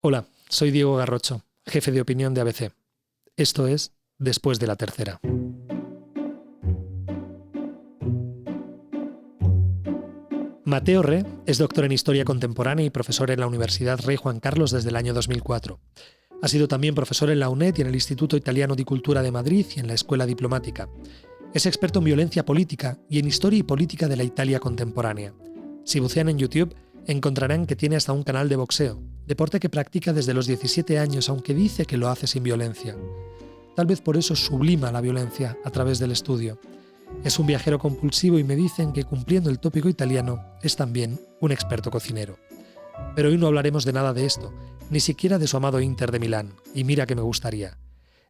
Hola, soy Diego Garrocho, jefe de opinión de ABC. Esto es Después de la Tercera. Mateo Re es doctor en Historia Contemporánea y profesor en la Universidad Rey Juan Carlos desde el año 2004. Ha sido también profesor en la UNED y en el Instituto Italiano di Cultura de Madrid y en la Escuela Diplomática. Es experto en violencia política y en historia y política de la Italia contemporánea. Si bucean en YouTube, encontrarán que tiene hasta un canal de boxeo, deporte que practica desde los 17 años, aunque dice que lo hace sin violencia. Tal vez por eso sublima la violencia a través del estudio. Es un viajero compulsivo y me dicen que, cumpliendo el tópico italiano, es también un experto cocinero. Pero hoy no hablaremos de nada de esto, ni siquiera de su amado Inter de Milán, y mira que me gustaría.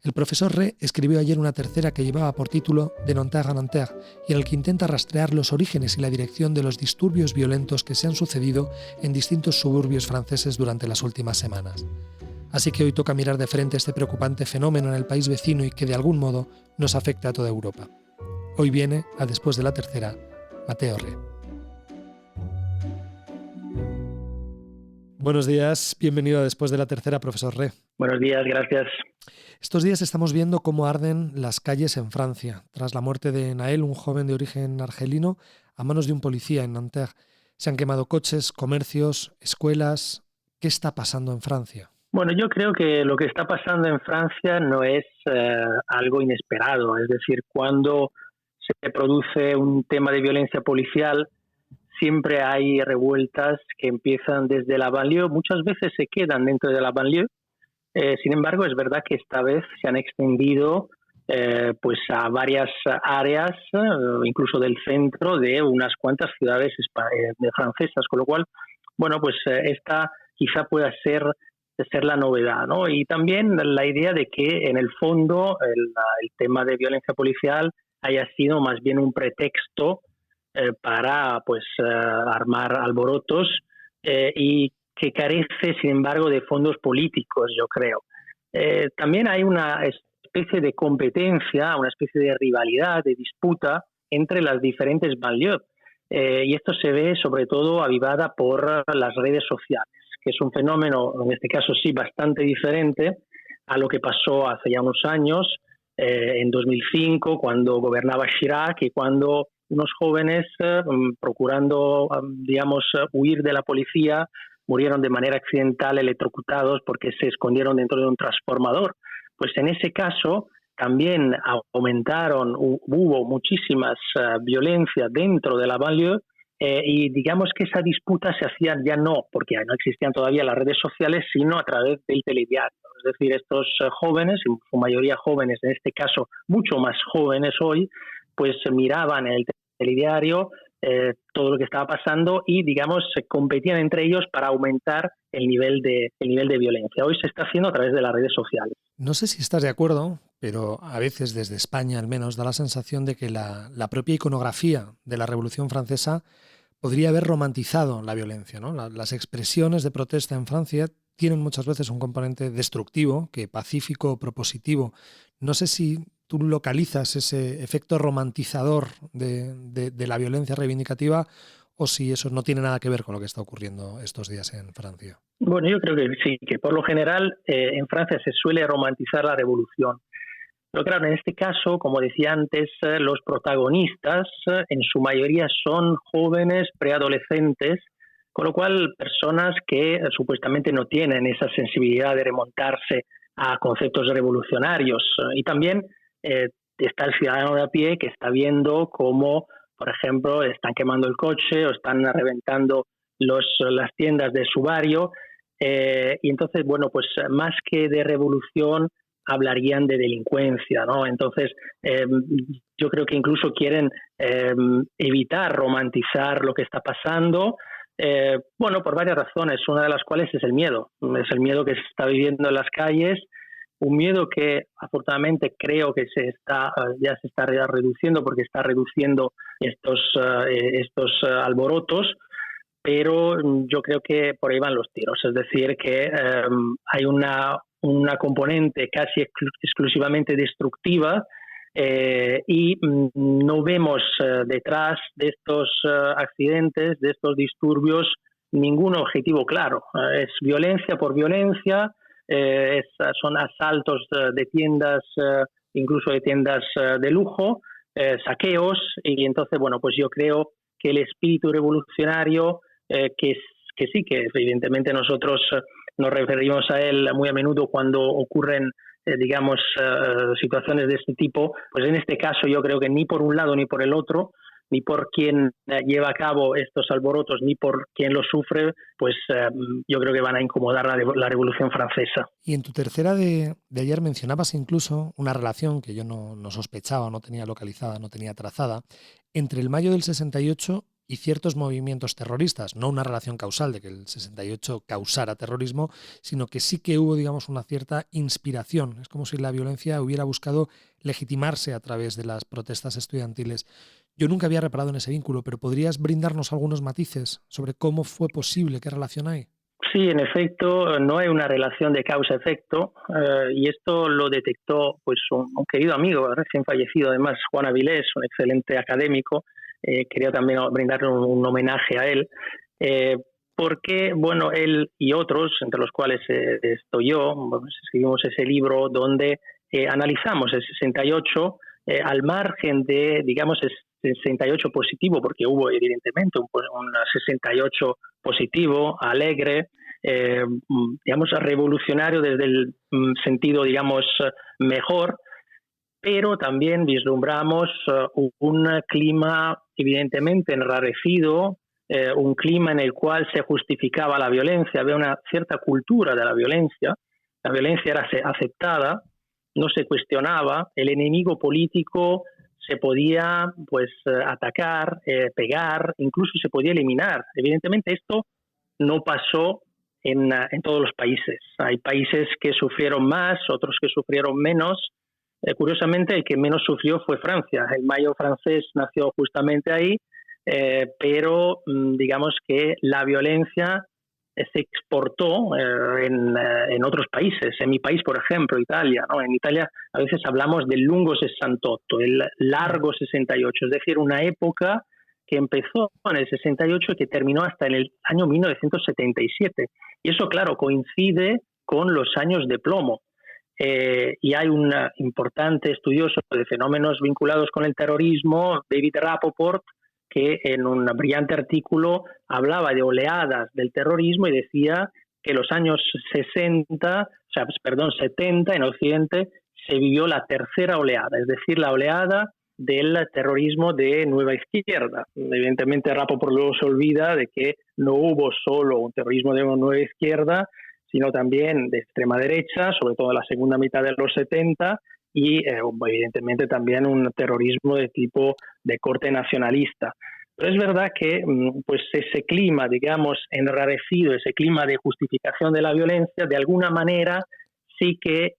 El profesor Re escribió ayer una tercera que llevaba por título De Nanterre à Nanterre, y en el que intenta rastrear los orígenes y la dirección de los disturbios violentos que se han sucedido en distintos suburbios franceses durante las últimas semanas. Así que hoy toca mirar de frente este preocupante fenómeno en el país vecino y que de algún modo nos afecta a toda Europa. Hoy viene, a Después de la Tercera, Mateo Re. Buenos días, bienvenido a Después de la Tercera, profesor Re. Buenos días, gracias. Estos días estamos viendo cómo arden las calles en Francia, tras la muerte de Naël, un joven de origen argelino, a manos de un policía en Nanterre. Se han quemado coches, comercios, escuelas. ¿Qué está pasando en Francia? Bueno, yo creo que lo que está pasando en Francia no es algo inesperado. Es decir, cuando se produce un tema de violencia policial, siempre hay revueltas que empiezan desde la banlieue. Muchas veces se quedan dentro de la banlieue. Sin embargo, es verdad que esta vez se han extendido pues a varias áreas, incluso del centro de unas cuantas ciudades francesas, con lo cual, bueno, pues esta quizá pueda ser la novedad, ¿no? Y también la idea de que en el fondo el tema de violencia policial haya sido más bien un pretexto para pues armar alborotos y que carece, sin embargo, de fondos políticos, yo creo. También hay una especie de competencia, una especie de rivalidad, de disputa entre las diferentes banlieues. Y esto se ve sobre todo avivada por las redes sociales, que es un fenómeno, en este caso sí, bastante diferente a lo que pasó hace ya unos años, en 2005, cuando gobernaba Chirac y cuando unos jóvenes, procurando, digamos, huir de la policía, murieron de manera accidental electrocutados porque se escondieron dentro de un transformador. Pues en ese caso también hubo muchísimas violencias dentro de la banlieue y digamos que esa disputa se hacía ya no, porque no existían todavía las redes sociales, sino a través del telediario. Es decir, estos jóvenes, en su mayoría jóvenes, en este caso mucho más jóvenes hoy, pues miraban en el telediario todo lo que estaba pasando y, digamos, se competían entre ellos para aumentar el nivel de violencia. Hoy se está haciendo a través de las redes sociales. No sé si estás de acuerdo, pero a veces desde España al menos da la sensación de que la propia iconografía de la Revolución Francesa podría haber romantizado la violencia, ¿no? Las expresiones de protesta en Francia tienen muchas veces un componente destructivo que pacífico o propositivo. No sé si tú localizas ese efecto romantizador de la violencia reivindicativa o si eso no tiene nada que ver con lo que está ocurriendo estos días en Francia. Bueno, yo creo que sí, que por lo general en Francia se suele romantizar la revolución. Pero claro, en este caso, como decía antes, los protagonistas en su mayoría son jóvenes, preadolescentes, con lo cual personas que supuestamente no tienen esa sensibilidad de remontarse a conceptos revolucionarios. Y también está el ciudadano de a pie que está viendo cómo, por ejemplo, están quemando el coche o están reventando las tiendas de su barrio. Y entonces, bueno, pues más que de revolución, hablarían de delincuencia, ¿no? Entonces, yo creo que incluso quieren evitar romantizar lo que está pasando, bueno, por varias razones, una de las cuales es el miedo que se está viviendo en las calles, un miedo que afortunadamente creo que ya se está reduciendo porque está reduciendo estos alborotos, pero yo creo que por ahí van los tiros, es decir, que hay una componente casi exclusivamente destructiva y no vemos detrás de estos accidentes, de estos disturbios, ningún objetivo claro. Es violencia por violencia, son asaltos de tiendas, incluso de tiendas de lujo, saqueos, y entonces, bueno, pues yo creo que el espíritu revolucionario, que sí, que evidentemente nosotros nos referimos a él muy a menudo cuando ocurren, digamos, situaciones de este tipo, pues en este caso yo creo que ni por un lado ni por el otro, ni por quien lleva a cabo estos alborotos, ni por quien los sufre, pues yo creo que van a incomodar la Revolución Francesa. Y en tu tercera de ayer mencionabas incluso una relación que yo no sospechaba, no tenía localizada, no tenía trazada, entre el mayo del 68 y ciertos movimientos terroristas. No una relación causal de que el 68 causara terrorismo, sino que sí que hubo, digamos, una cierta inspiración. Es como si la violencia hubiera buscado legitimarse a través de las protestas estudiantiles. Yo nunca había reparado en ese vínculo, pero ¿podrías brindarnos algunos matices sobre cómo fue posible? ¿Qué relación hay? Sí, en efecto, no hay una relación de causa-efecto, y esto lo detectó pues un querido amigo, recién fallecido además, Juan Avilés, un excelente académico. Quería también brindarle un homenaje a él, porque, bueno, él y otros, entre los cuales estoy yo, pues, escribimos ese libro donde analizamos el 68 al margen de, digamos, el 68 positivo, porque hubo evidentemente un 68 positivo, alegre, digamos, revolucionario desde el sentido, digamos, mejor, pero también vislumbramos un clima evidentemente enrarecido, un clima en el cual se justificaba la violencia, había una cierta cultura de la violencia era aceptada, no se cuestionaba, el enemigo político se podía pues atacar, pegar, incluso se podía eliminar. Evidentemente esto no pasó en todos los países. Hay países que sufrieron más, otros que sufrieron menos. Curiosamente, el que menos sufrió fue Francia. El mayo francés nació justamente ahí, pero digamos que la violencia se exportó en otros países. En mi país, por ejemplo, Italia, ¿no? En Italia a veces hablamos del lungo 68, el largo 68, es decir, una época que empezó en el 68 y que terminó hasta en el año 1977. Y eso, claro, coincide con los años de plomo. Y hay un importante estudioso de fenómenos vinculados con el terrorismo, David Rapoport, que en un brillante artículo hablaba de oleadas del terrorismo y decía que los años 70 en Occidente se vivió la tercera oleada, es decir, la oleada del terrorismo de nueva izquierda. Evidentemente Rapoport luego se olvida de que no hubo solo un terrorismo de nueva izquierda, sino también de extrema derecha, sobre todo en la segunda mitad de los 70, y evidentemente también un terrorismo de tipo de corte nacionalista. Pero es verdad que pues ese clima, digamos, enrarecido, ese clima de justificación de la violencia, de alguna manera sí que,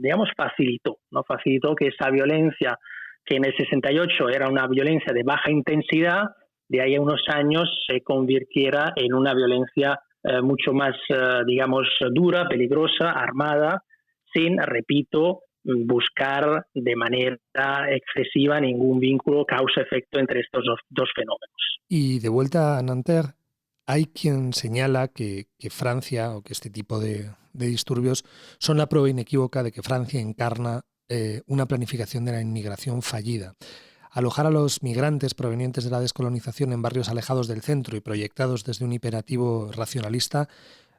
digamos, facilitó que esa violencia, que en el 68 era una violencia de baja intensidad, de ahí a unos años se convirtiera en una violencia mucho más, digamos, dura, peligrosa, armada, sin, repito, buscar de manera excesiva ningún vínculo causa-efecto entre estos dos fenómenos. Y de vuelta a Nanterre, hay quien señala que Francia, o que este tipo de disturbios son la prueba inequívoca de que Francia encarna una planificación de la inmigración fallida. Alojar a los migrantes provenientes de la descolonización en barrios alejados del centro y proyectados desde un imperativo racionalista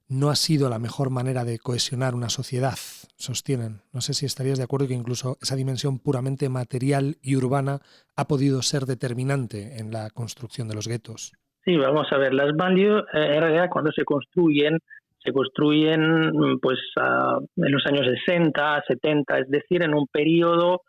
no ha sido la mejor manera de cohesionar una sociedad, sostienen. No sé si estarías de acuerdo que incluso esa dimensión puramente material y urbana ha podido ser determinante en la construcción de los guetos. Sí, vamos a ver, las banlieues en realidad cuando se construyen pues en los años 60, 70, es decir, en un periodo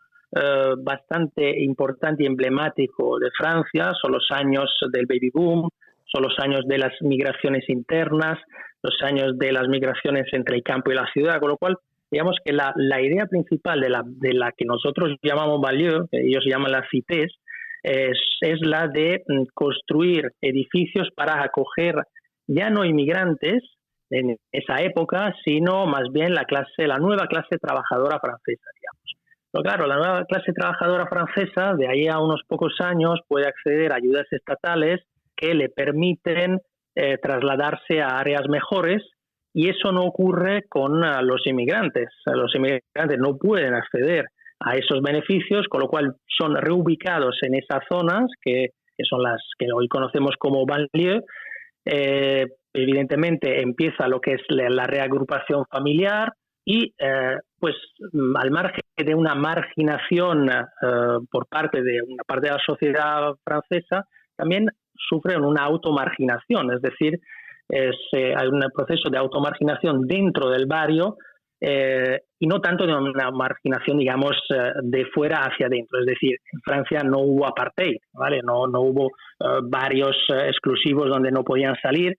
bastante importante y emblemático de Francia. Son los años del baby boom, son los años de las migraciones internas, los años de las migraciones entre el campo y la ciudad, con lo cual digamos que la idea principal de la que nosotros llamamos banlieue, que ellos llaman las cités, es la de construir edificios para acoger ya no inmigrantes en esa época, sino más bien la nueva clase trabajadora francesa, digamos. Pero claro, la nueva clase trabajadora francesa de ahí a unos pocos años puede acceder a ayudas estatales que le permiten trasladarse a áreas mejores, y eso no ocurre con los inmigrantes. Los inmigrantes no pueden acceder a esos beneficios, con lo cual son reubicados en esas zonas que son las que hoy conocemos como banlieue. Evidentemente empieza lo que es la reagrupación familiar y pues al margen de una marginación por parte de una parte de la sociedad francesa, también sufren una automarginación, es decir, hay un proceso de automarginación dentro del barrio y no tanto de una marginación, digamos, de fuera hacia adentro. Es decir, en Francia no hubo apartheid, ¿vale? No hubo barrios exclusivos donde no podían salir,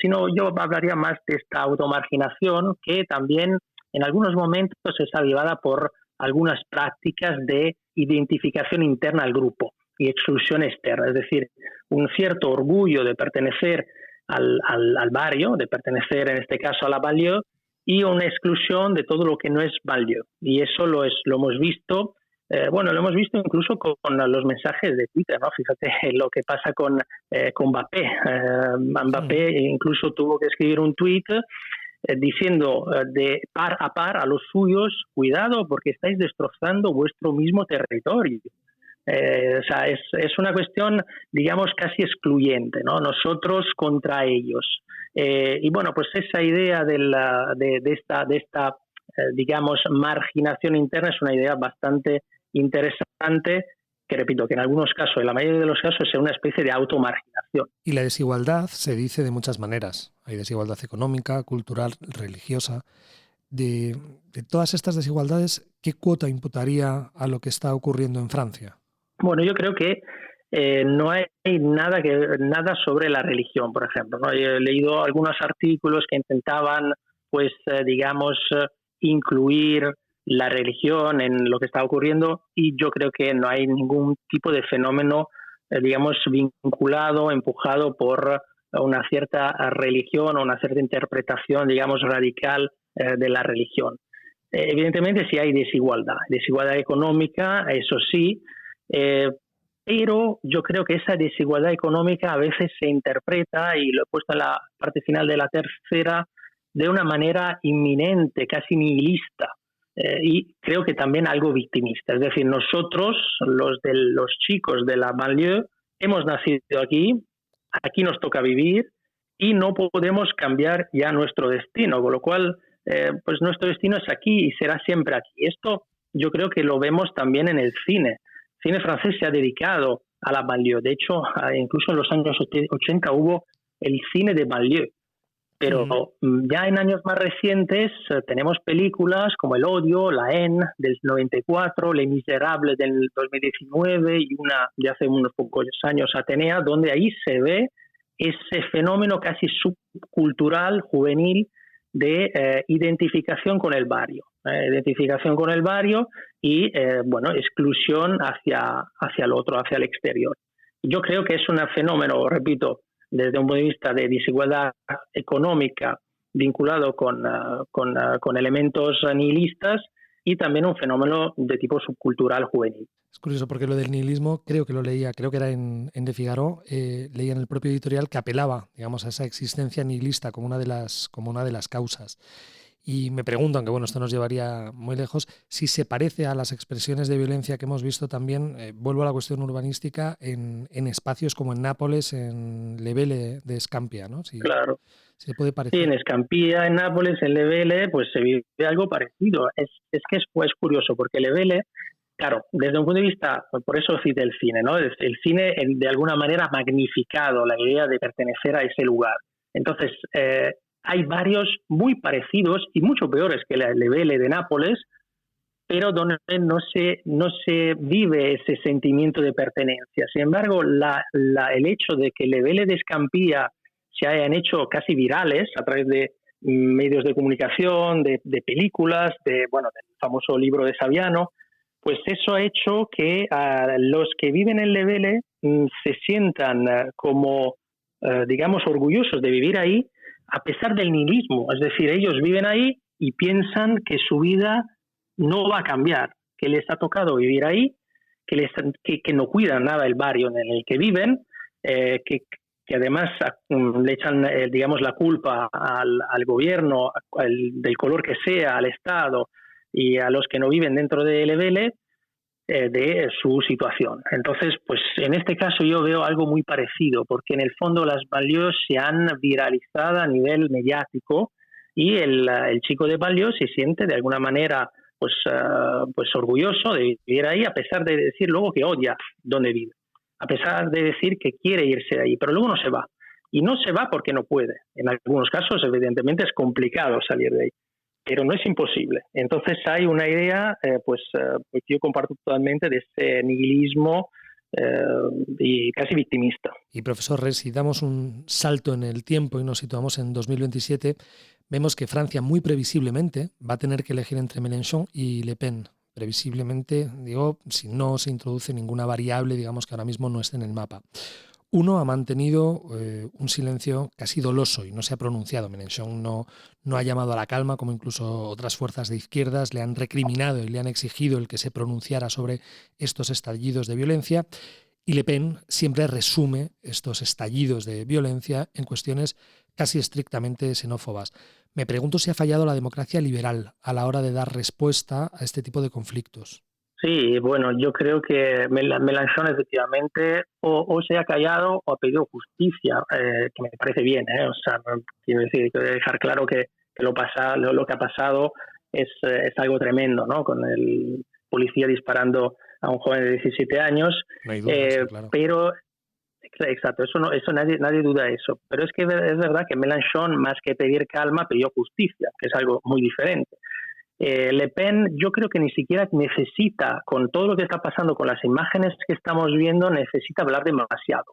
sino yo hablaría más de esta automarginación que también en algunos momentos es avivada por algunas prácticas de identificación interna al grupo y exclusión externa, es decir, un cierto orgullo de pertenecer al barrio, de pertenecer en este caso a la banlieue, y una exclusión de todo lo que no es banlieue. Y eso lo hemos visto, lo hemos visto incluso con los mensajes de Twitter, ¿no? Fíjate lo que pasa con Mbappé. Mbappé incluso tuvo que escribir un tweet diciendo de par a los suyos, cuidado porque estáis destrozando vuestro mismo territorio. O sea, es una cuestión, digamos, casi excluyente, ¿no? Nosotros contra ellos. Y bueno, pues esa idea de esta digamos, marginación interna es una idea bastante interesante, que repito, que en algunos casos, en la mayoría de los casos, es una especie de automarginación. Y la desigualdad se dice de muchas maneras. Hay desigualdad económica, cultural, religiosa. De todas estas desigualdades, ¿qué cuota imputaría a lo que está ocurriendo en Francia? Bueno, yo creo que no hay nada sobre la religión, por ejemplo, ¿no? He leído algunos artículos que intentaban, pues, digamos, incluir la religión en lo que está ocurriendo, y yo creo que no hay ningún tipo de fenómeno, digamos, vinculado, empujado por una cierta religión o una cierta interpretación, digamos, radical de la religión. Evidentemente sí hay desigualdad económica, eso sí, pero yo creo que esa desigualdad económica a veces se interpreta, y lo he puesto en la parte final de la tercera, de una manera inminente, casi nihilista, y creo que también algo victimista. Es decir, nosotros, los chicos de la banlieue, hemos nacido aquí nos toca vivir y no podemos cambiar ya nuestro destino, con lo cual pues nuestro destino es aquí y será siempre aquí. Esto yo creo que lo vemos también en el cine. El cine francés se ha dedicado a la banlieue. De hecho, incluso en los años 80 hubo el cine de banlieue. Pero ya en años más recientes tenemos películas como El odio, La haine del 94, Les Miserables del 2019 y una de hace unos pocos años, Atenea, donde ahí se ve ese fenómeno casi subcultural, juvenil, de identificación con el barrio. Identificación con el barrio y exclusión hacia el otro, hacia el exterior. Yo creo que es un fenómeno, repito, desde un punto de vista de desigualdad económica vinculado con elementos nihilistas, y también un fenómeno de tipo subcultural juvenil. Es curioso porque lo del nihilismo creo que era en Le Figaro, leía en el propio editorial que apelaba, digamos, a esa existencia nihilista como una de las causas. Y me pregunto, aunque bueno, esto nos llevaría muy lejos, si se parece a las expresiones de violencia que hemos visto también, vuelvo a la cuestión urbanística, en espacios como en Nápoles, en Le Vele de Scampia, ¿no? Claro. ¿Se puede parecer? Sí, en Scampia, en Nápoles, en Le Vele, pues se vive algo parecido. Es que es curioso, porque Le Vele, claro, desde un punto de vista, por eso cité el cine, ¿no? El cine de alguna manera ha magnificado la idea de pertenecer a ese lugar. Entonces, hay varios muy parecidos y mucho peores que Le Vele de Nápoles, pero donde no se vive ese sentimiento de pertenencia. Sin embargo, el hecho de que Le Vele de Scampia se hayan hecho casi virales a través de medios de comunicación, de películas, del famoso libro de Saviano, pues eso ha hecho que los que viven en Le Vele se sientan como, digamos, orgullosos de vivir ahí, a pesar del nihilismo. Es decir, ellos viven ahí y piensan que su vida no va a cambiar, que les ha tocado vivir ahí, que no cuidan nada el barrio en el que viven, que que además le echan, digamos, la culpa al gobierno, del color que sea, al Estado y a los que no viven dentro de LBL, de su situación. Entonces, pues en este caso yo veo algo muy parecido, porque en el fondo las banlieues se han viralizado a nivel mediático y el chico de banlieue se siente de alguna manera pues orgulloso de vivir ahí, a pesar de decir luego que odia donde vive, a pesar de decir que quiere irse de ahí, pero luego no se va. Y no se va porque no puede. En algunos casos, evidentemente, es complicado salir de ahí, pero no es imposible. Entonces hay una idea, pues yo comparto totalmente, de ese nihilismo y casi victimista. Y profesor Res, si damos un salto en el tiempo y nos situamos en 2027, vemos que Francia muy previsiblemente va a tener que elegir entre Mélenchon y Le Pen. Previsiblemente, digo, si no se introduce ninguna variable, digamos, que ahora mismo no esté en el mapa. Uno ha mantenido un silencio casi doloso y no se ha pronunciado. Mélenchon no ha llamado a la calma, como incluso otras fuerzas de izquierdas le han recriminado y le han exigido el que se pronunciara sobre estos estallidos de violencia. Y Le Pen siempre resume estos estallidos de violencia en cuestiones casi estrictamente xenófobas. Me pregunto si ha fallado la democracia liberal a la hora de dar respuesta a este tipo de conflictos. Sí, bueno, yo creo que Mélenchon efectivamente o se ha callado o ha pedido justicia, que me parece bien, o sea, quiero decir, quiero dejar claro que lo que ha pasado es algo tremendo, ¿no? Con el policía disparando a un joven de 17 años, No hay duda, sí, claro. Pero exacto, eso nadie duda de eso, pero es que es verdad que Mélenchon, más que pedir calma, pidió justicia, que es algo muy diferente. Le Pen yo creo que ni siquiera necesita, con todo lo que está pasando, con las imágenes que estamos viendo, necesita hablar demasiado.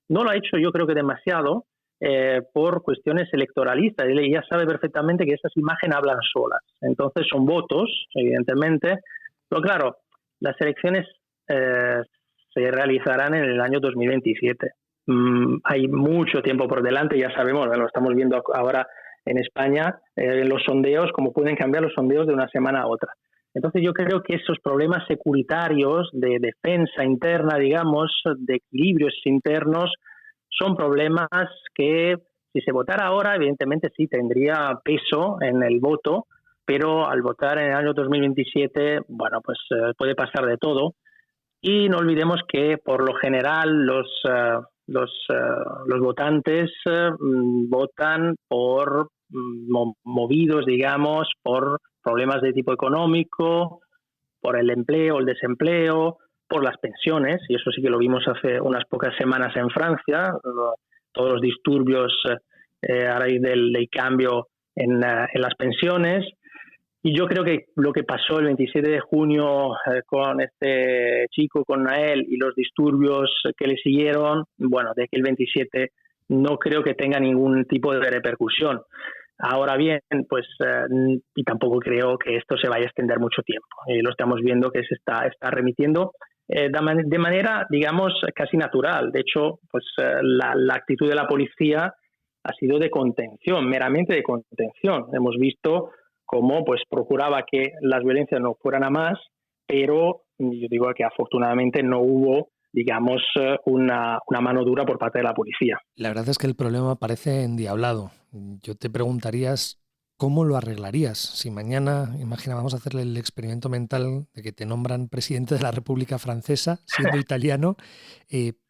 No lo ha hecho yo creo que demasiado por cuestiones electoralistas. Él ya sabe perfectamente que esas imágenes hablan solas. Entonces son votos, evidentemente. Pero claro, las elecciones se realizarán en el año 2027. Hay mucho tiempo por delante, ya sabemos, lo estamos viendo ahora en España, los sondeos, cómo pueden cambiar los sondeos de una semana a otra. Entonces yo creo que esos problemas securitarios de defensa interna, digamos, de equilibrios internos, son problemas que si se votara ahora, evidentemente sí tendría peso en el voto, pero al votar en el año 2027, bueno, pues puede pasar de todo. Y no olvidemos que por lo general los votantes votan por movidos, digamos, por problemas de tipo económico, por el empleo, el desempleo, por las pensiones, y eso sí que lo vimos hace unas pocas semanas en Francia, todos los disturbios a raíz del cambio en las pensiones. Y yo creo que lo que pasó el 27 de junio con este chico, con Nael, y los disturbios que le siguieron, bueno, de que el 27 no creo que tenga ningún tipo de repercusión. Ahora bien, pues, y tampoco creo que esto se vaya a extender mucho tiempo. Lo estamos viendo que se está remitiendo de manera, digamos, casi natural. De hecho, pues la actitud de la policía ha sido de contención, meramente de contención. Hemos visto cómo pues procuraba que las violencias no fueran a más, pero yo digo que afortunadamente no hubo, digamos, una mano dura por parte de la policía. La verdad es que el problema parece endiablado. Yo te preguntarías, ¿cómo lo arreglarías? Si mañana, imagina, vamos a hacerle el experimento mental de que te nombran presidente de la República Francesa, siendo italiano,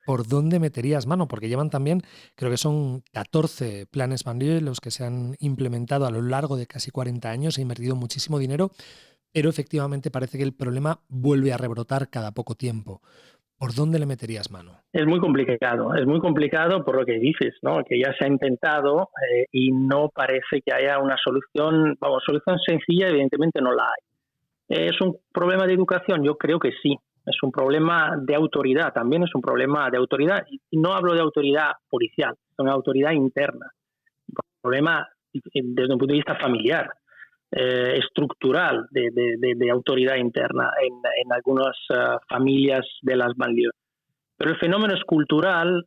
¿por dónde meterías mano? Porque llevan también, creo que son 14 planes banlieue los que se han implementado a lo largo de casi 40 años, se ha invertido muchísimo dinero, pero efectivamente parece que el problema vuelve a rebrotar cada poco tiempo. ¿Por dónde le meterías mano? Es muy complicado por lo que dices, ¿no? Que ya se ha intentado y no parece que haya una solución, solución sencilla, evidentemente no la hay. ¿Es un problema de educación? Yo creo que sí. Es un problema de autoridad, también es un problema de autoridad. Y no hablo de autoridad policial, es una autoridad interna. Un problema desde un punto de vista familiar, estructural de autoridad interna en algunas familias de las banlieues. Pero el fenómeno es cultural,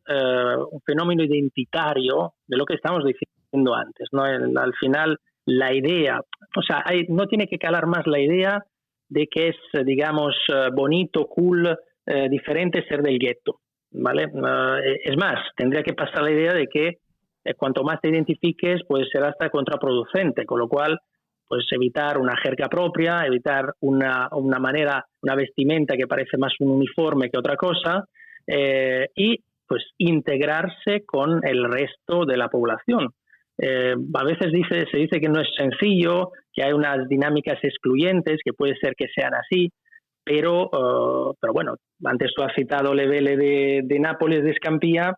un fenómeno identitario de lo que estamos diciendo antes, ¿no? Al final, la idea, no tiene que calar más la idea de que es, digamos, bonito, cool, diferente ser del gueto. ¿vale? Es más, tendría que pasar la idea de que cuanto más te identifiques, puede ser hasta contraproducente, con lo cual, pues evitar una jerga propia, evitar una manera, una vestimenta que parece más un uniforme que otra cosa, y pues integrarse con el resto de la población. A veces se dice que no es sencillo, que hay unas dinámicas excluyentes, que puede ser que sean así, pero bueno, antes tú has citado le Vele de Nápoles, de Scampia.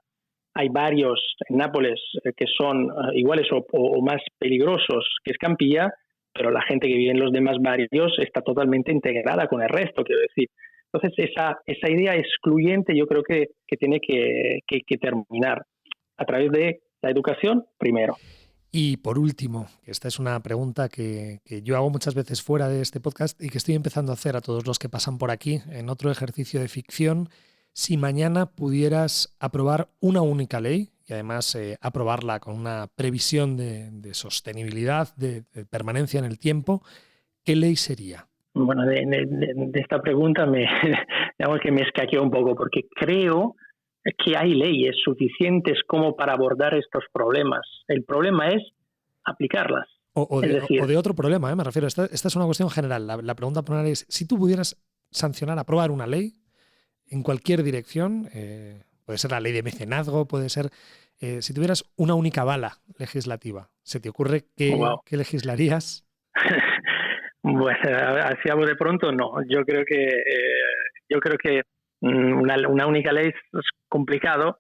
Hay varios en Nápoles que son iguales o más peligrosos que Scampia, pero la gente que vive en los demás barrios está totalmente integrada con el resto, quiero decir. Entonces, esa idea excluyente yo creo que tiene que terminar a través de la educación primero. Y por último, esta es una pregunta que yo hago muchas veces fuera de este podcast y que estoy empezando a hacer a todos los que pasan por aquí en otro ejercicio de ficción. Si mañana pudieras aprobar una única ley y además aprobarla con una previsión de sostenibilidad, de permanencia en el tiempo, ¿qué ley sería? Bueno, de esta pregunta digamos que me escaqueó un poco, porque creo que hay leyes suficientes como para abordar estos problemas. El problema es aplicarlas. O de otro problema, me refiero. Esta es una cuestión general. La pregunta general es, si tú pudieras sancionar, aprobar una ley en cualquier dirección, puede ser la ley de mecenazgo, puede ser, si tuvieras una única bala legislativa, ¿se te ocurre qué legislarías? Bueno, así de pronto no. Yo creo que una única ley es complicado.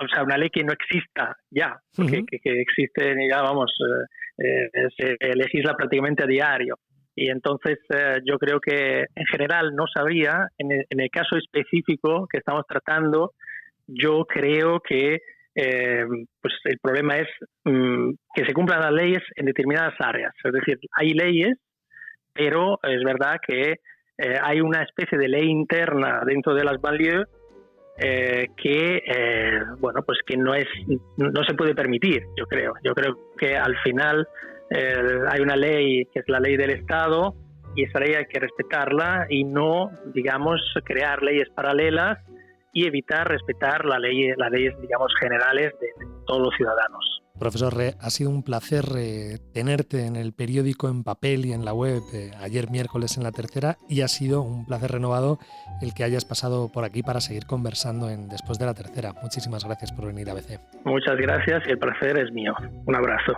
O sea, una ley que no exista ya, porque que existe, ya vamos, se legisla prácticamente a diario. Y entonces yo creo que en general no sabría, en el caso específico que estamos tratando, yo creo que pues el problema es que se cumplan las leyes en determinadas áreas. Es decir, hay leyes, pero es verdad que hay una especie de ley interna dentro de las banlieues que bueno, pues que no se puede permitir, yo creo. Yo creo que al final hay una ley que es la ley del Estado y esa ley hay que respetarla y no, digamos, crear leyes paralelas y evitar respetar las leyes, digamos, generales de todos los ciudadanos. Profesor Re, ha sido un placer tenerte en el periódico en papel y en la web ayer miércoles en La Tercera, y ha sido un placer renovado el que hayas pasado por aquí para seguir conversando Después de La Tercera. Muchísimas gracias por venir a ABC. Muchas gracias y el placer es mío. Un abrazo.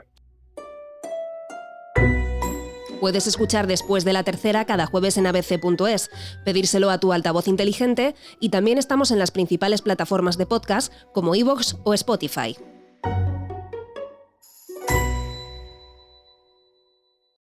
Puedes escuchar Después de La Tercera cada jueves en abc.es, pedírselo a tu altavoz inteligente, y también estamos en las principales plataformas de podcast como iVoox o Spotify.